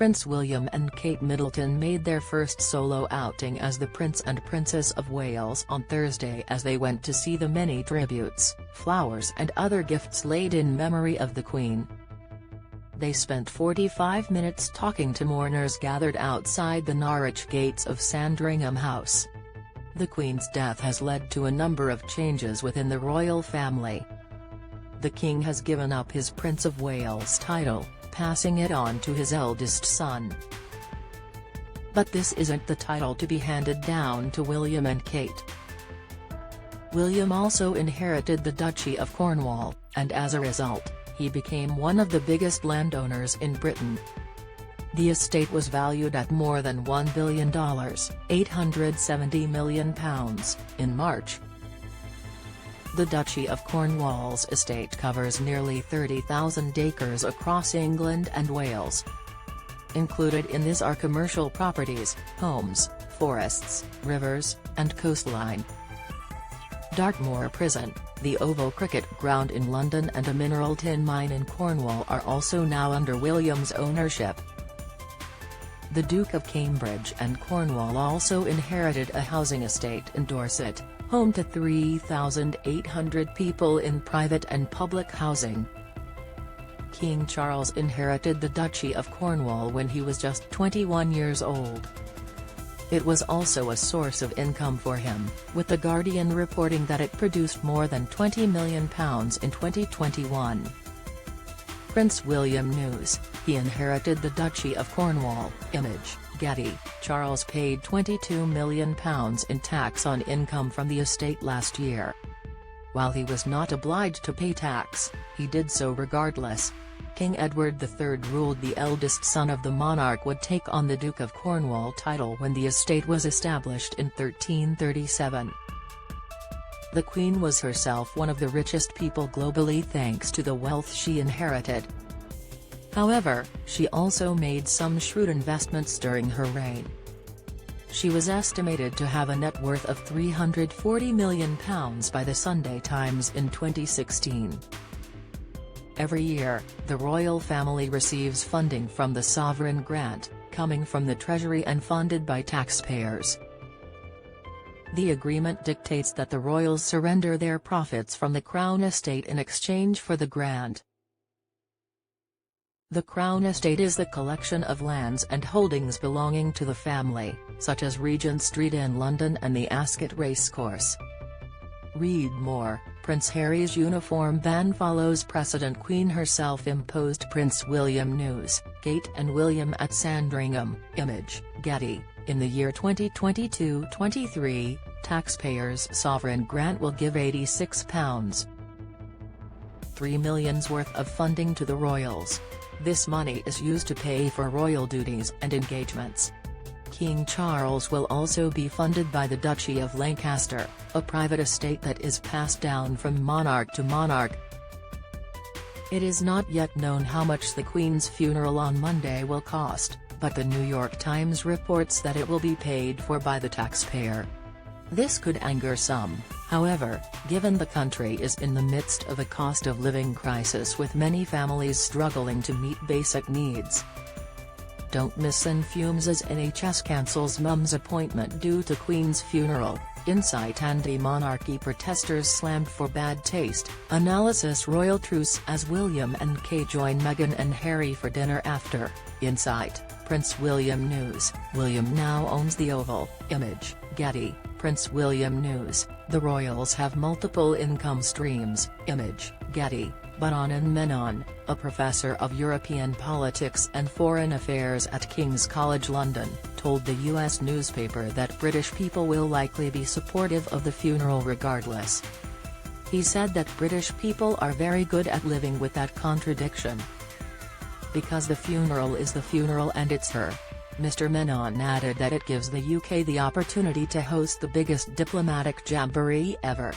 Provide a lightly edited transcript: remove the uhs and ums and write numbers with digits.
Prince William and Kate Middleton made their first solo outing as the Prince and Princess of Wales on Thursday as they went to see the many tributes, flowers and other gifts laid in memory of the Queen. They spent 45 minutes talking to mourners gathered outside the Norwich gates of Sandringham House. The Queen's death has led to a number of changes within the royal family. The King has given up his Prince of Wales title, passing it on to his eldest son. But this isn't the title to be handed down to William and Kate. William also inherited the Duchy of Cornwall, and as a result, he became one of the biggest landowners in Britain. The estate was valued at more than $1 billion, £870 million, in March. The Duchy of Cornwall's estate covers nearly 30,000 acres across England and Wales. Included in this are commercial properties, homes, forests, rivers, and coastline. Dartmoor Prison, the Oval Cricket Ground in London and a mineral tin mine in Cornwall are also now under William's ownership. The Duke of Cambridge and Cornwall also inherited a housing estate in Dorset, home to 3,800 people in private and public housing. King Charles inherited the Duchy of Cornwall when he was just 21 years old. It was also a source of income for him, with The Guardian reporting that it produced more than £20 million in 2021. Prince William news: he inherited the Duchy of Cornwall. Image, Getty. Charles paid £22 million in tax on income from the estate last year. While he was not obliged to pay tax, he did so regardless. King Edward III ruled the eldest son of the monarch would take on the Duke of Cornwall title when the estate was established in 1337. The Queen was herself one of the richest people globally thanks to the wealth she inherited. However, she also made some shrewd investments during her reign. She was estimated to have a net worth of £340 million by the Sunday Times in 2016. Every year, the royal family receives funding from the sovereign grant, coming from the Treasury and funded by taxpayers. The agreement dictates that the royals surrender their profits from the Crown Estate in exchange for the grant. The Crown Estate is the collection of lands and holdings belonging to the family, such as Regent Street in London and the Ascot Racecourse. Read more. Prince Harry's uniform ban follows precedent. Queen herself imposed. Prince William news: Kate and William at Sandringham. Image, Getty. In the year 2022-23, taxpayers' sovereign grant will give £86.3 million worth of funding to the royals. This money is used to pay for royal duties and engagements. King Charles will also be funded by the Duchy of Lancaster, a private estate that is passed down from monarch to monarch. It is not yet known how much the Queen's funeral on Monday will cost, but the New York Times reports that it will be paid for by the taxpayer. This could anger some, however, given the country is in the midst of a cost of living crisis with many families struggling to meet basic needs. Don't miss in fumes as NHS cancels mum's appointment due to Queen's funeral. Insight: anti-monarchy protesters slammed for bad taste. Analysis: royal truce as William and Kate join Meghan and Harry for dinner after. Insight: Prince William news: William now owns the Oval. Image, Getty. Prince William news: the royals have multiple income streams. Image, Getty. Baronin Menon, a professor of European politics and foreign affairs at King's College London, told the US newspaper that British people will likely be supportive of the funeral regardless. He said that British people are very good at living with that contradiction. Because the funeral is the funeral and it's her. Mr. Menon added that it gives the UK the opportunity to host the biggest diplomatic jamboree ever.